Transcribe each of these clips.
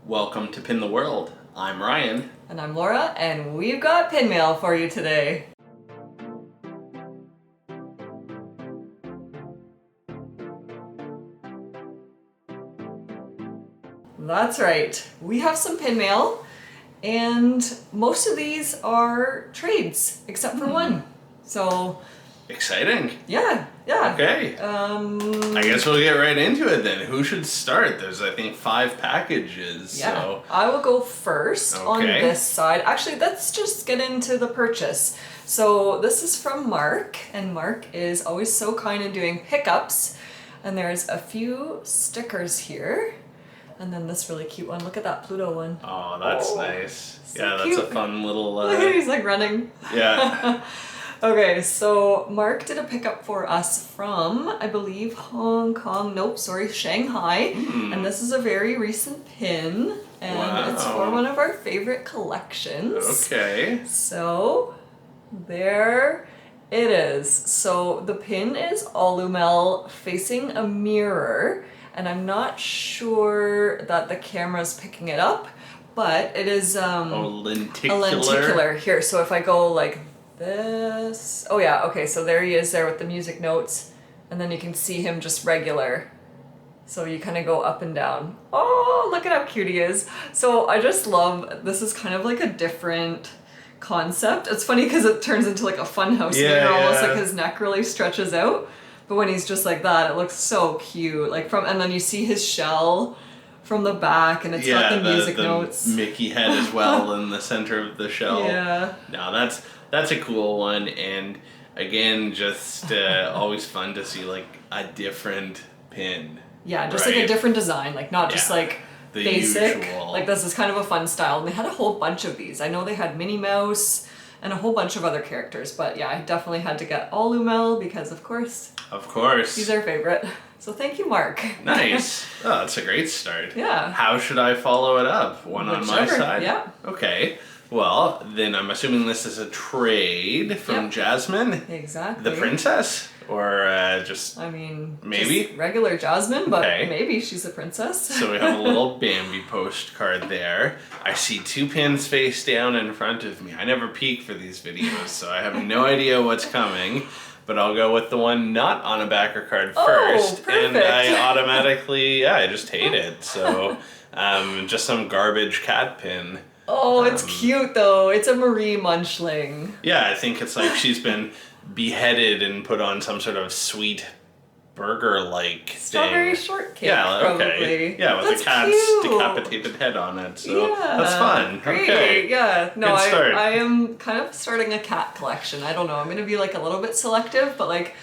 Welcome to Pin the World. I'm Ryan. And I'm Laura, and we've got pin mail for you today. That's right, we have some pin mail, and most of these are trades, except for one. So... Exciting. Yeah. Okay. I guess we'll get right into it then. Who should start? There's, I think, 5 packages. Yeah. So. I will go first on this side. Actually, let's just get into the purchase. So this is from Mark, and Mark is always so kind in doing pickups. And there's a few stickers here. And then this really cute one. Look at that Pluto one. Oh, that's nice. So yeah, cute. That's a fun little... Look at he's like running. Yeah. Okay, so Mark did a pickup for us from, I believe, Shanghai. And this is a very recent pin, and it's for one of our favorite collections. Okay. So, there it is. So, the pin is Olumel facing a mirror, and I'm not sure that the camera's picking it up, but it is lenticular. A lenticular. Here, so if I go like this. Oh yeah, okay, so there he is there with the music notes, and then you can see him just regular. So you kind of go up and down. Oh, look at how cute he is. So I just love, this is kind of like a different concept. It's funny because it turns into like a funhouse mirror, almost like his neck really stretches out. But when he's just like that, it looks so cute. Like and then you see his shell from the back, and it's got the music notes. Mickey head as well in the center of the shell. Yeah. No, that's a cool one, and again, just always fun to see like a different pin. Yeah, just like a different design, like not just like the basic. Usual. Like this is kind of a fun style, and they had a whole bunch of these. I know they had Minnie Mouse and a whole bunch of other characters, but yeah, I definitely had to get Olumel because of course. Of course. He's our favorite. So thank you, Mark. Nice. Oh, that's a great start. Yeah. How should I follow it up? One on my side? Yeah. Okay. Well, then I'm assuming this is a trade from Jasmine. Exactly. The princess? Or just... I mean... maybe? Just regular Jasmine, but maybe she's a princess. So we have a little Bambi postcard there. I see 2 pins face down in front of me. I never peek for these videos, so I have no idea what's coming. But I'll go with the one not on a backer card first. Perfect. And I automatically, I just hate it. So just some garbage cat pin. Oh, it's cute though. It's a Marie Munchling. Yeah, I think it's like she's been beheaded and put on some sort of sweet burger-like thing. Strawberry shortcake, probably. probably. Yeah, with the cat's decapitated head on it. So that's fun. Great. Okay. Yeah. No, Good start. I am kind of starting a cat collection. I don't know. I'm gonna be like a little bit selective, but like,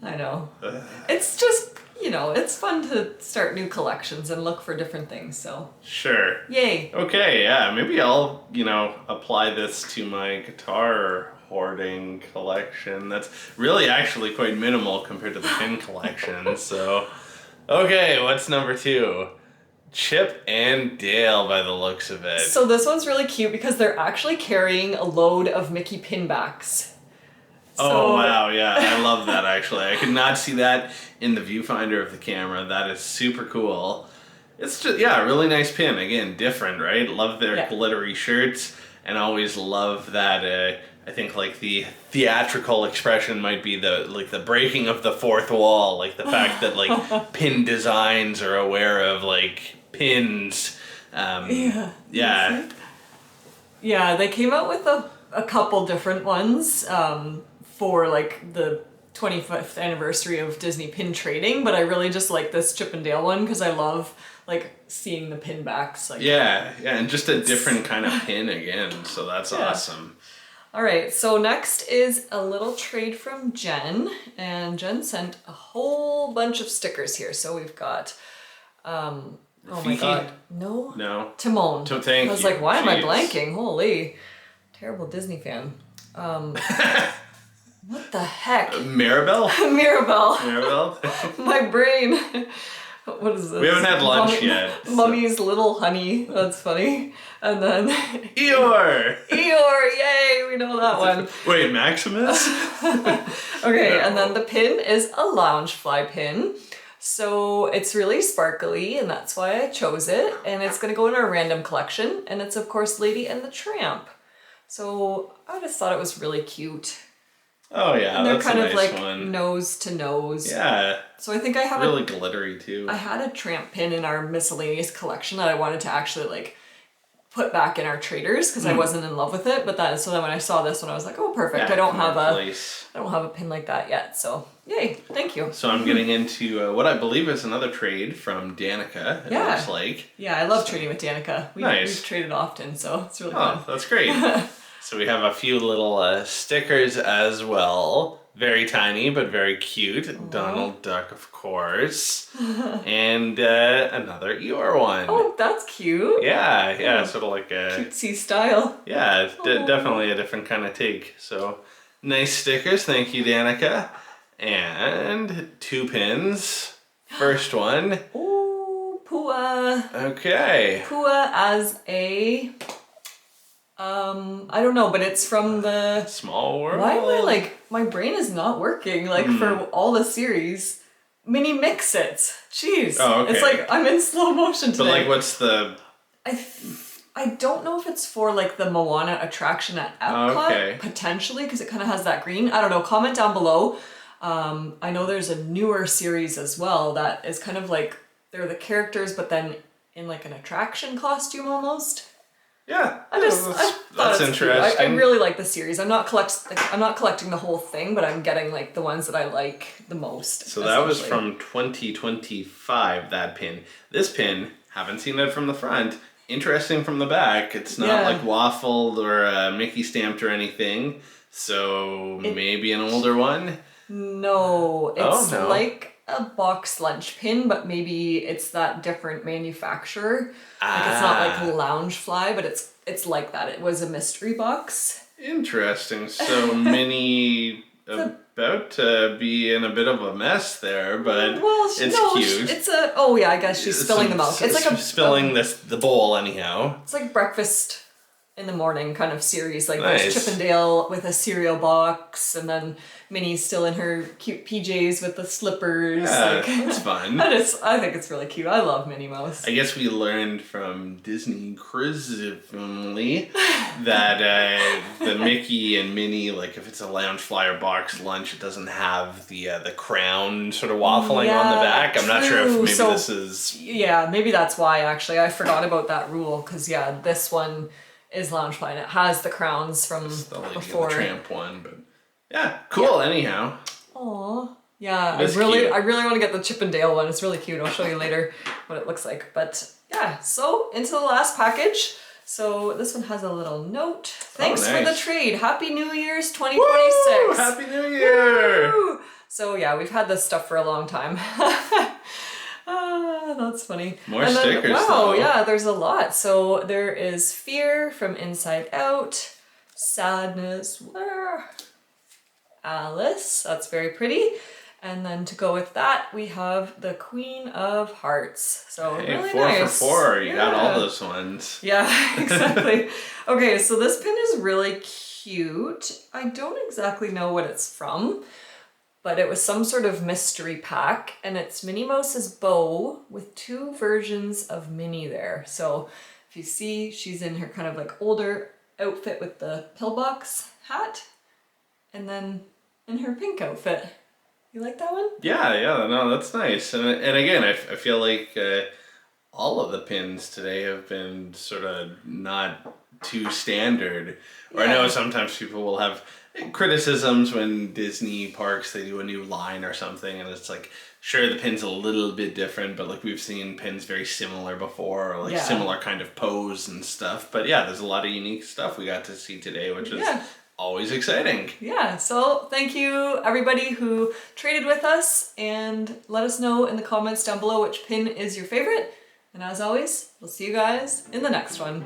I know. It's just, it's fun to start new collections and look for different things, so. Sure. Yay. Okay, yeah, maybe I'll, apply this to my guitar hoarding collection. That's really actually quite minimal compared to the pin collection, so. Okay, what's number 2? Chip and Dale by the looks of it. So this one's really cute because they're actually carrying a load of Mickey pinbacks. Oh, wow, yeah, I love that actually. I could not see that in the viewfinder of the camera. That is super cool. It's just, a really nice pin. Again, different, right? Love their glittery shirts, and always love that, I think like the theatrical expression might be the breaking of the fourth wall, like the fact that like pin designs are aware of like pins. Yeah, they came out with a couple different ones for like the 25th anniversary of Disney pin trading, but I really just like this Chip and Dale one because I love like seeing the pin backs. Like, and just a different kind of pin again, so that's awesome. All right, so next is a little trade from Jen, and Jen sent a whole bunch of stickers here. So we've got, oh my God, no, Timon. Thank you. I was like, why am I blanking? Holy, terrible Disney fan. What the heck? Mirabelle? Mirabelle. My brain. What is this? We haven't had lunch yet. Mummy's Little Honey. That's funny. And then... Eeyore! Yay! We know that one. Wait, Maximus? Okay, and then the pin is a Loungefly pin. So it's really sparkly, and that's why I chose it. And it's gonna go in our random collection. And it's of course Lady and the Tramp. So I just thought it was really cute. Oh yeah, and they're that's kind a of nice like one. nose to nose. Yeah. So I think I have really glittery too. I had a tramp pin in our miscellaneous collection that I wanted to actually like put back in our traders because I wasn't in love with it. But then when I saw this one, I was like, oh, perfect. Yeah, I don't have a pin like that yet. So yay, thank you. So I'm getting into what I believe is another trade from Danica. It looks like. Yeah, I love trading with Danica. We've traded often, so it's really fun. Oh, that's great. So we have a few little stickers as well. Very tiny, but very cute. Aww. Donald Duck, of course. And another Eeyore one. Oh, that's cute. Yeah, sort of like a... cutesy style. Yeah, definitely a different kind of take. So, nice stickers. Thank you, Danica. And 2 pins. First one. Ooh, Pua. Okay. Pua as a... I don't know, but it's from the... Small World? Why am I like... My brain is not working, like, for all the series. Mini Mix-Its. Jeez. Oh, okay. It's like, I'm in slow motion today. But, like, what's the... I don't know if it's for, like, the Moana attraction at Epcot. Potentially, because it kind of has that green. I don't know. Comment down below. I know there's a newer series as well that is kind of like... They're the characters, but then in, like, an attraction costume almost. Yeah, that's interesting. I really like the series. I'm not collecting the whole thing, but I'm getting like the ones that I like the most. So that was from 2025. That pin. This pin, haven't seen it from the front. Interesting from the back. It's not like waffled or Mickey stamped or anything. So maybe an older one. No, it's like a box lunch pin, but maybe it's that different manufacturer. Like it's not like Loungefly, but it's like that. It was a mystery box. Interesting. So Minnie about to be in a bit of a mess there, but cute. It's a I guess she's spilling the milk. It's like spilling the bowl anyhow. It's like breakfast in the morning kind of series, like there's Chip and Dale with a cereal box, and then Minnie's still in her cute PJs with the slippers. Yeah, that's fun. I think it's really cute. I love Minnie Mouse. I guess we learned from Disney Cruisively that the Mickey and Minnie, like if it's a Loungefly or box lunch, it doesn't have the crown sort of waffling on the back. I'm not sure if maybe this is... Yeah, maybe that's why actually. I forgot about that rule because this one is Loungefly and it has the crowns from before. The Tramp one, but yeah, cool. Anyhow. Aw, yeah. I really want to get the Chip and Dale one. It's really cute. I'll show you later what it looks like. But yeah, so into the last package. So this one has a little note. Thanks for the trade. Happy New Year's 2026. Woo! Happy New Year. Woo! So yeah, we've had this stuff for a long time. That's funny. More stickers though. Yeah, there's a lot. So there is Fear from Inside Out, Sadness, Alice, that's very pretty. And then to go with that, we have the Queen of Hearts. So really 4 nice. for 4. You got all those ones. Yeah, exactly. Okay, so this pin is really cute. I don't exactly know what it's from, but it was some sort of mystery pack, and it's Minnie Mouse's bow with 2 versions of Minnie there. So if you see, she's in her kind of like older outfit with the pillbox hat, and then in her pink outfit. You like that one? Yeah, no, that's nice. And again, I feel like all of the pins today have been sort of not too standard. Or I know sometimes people will have criticisms when Disney parks, they do a new line or something, and it's like, sure, the pin's a little bit different, but like we've seen pins very similar before, or like similar kind of pose and stuff. But yeah, there's a lot of unique stuff we got to see today, which is always exciting. Yeah, so thank you everybody who traded with us, and let us know in the comments down below which pin is your favorite. And as always, we'll see you guys in the next one.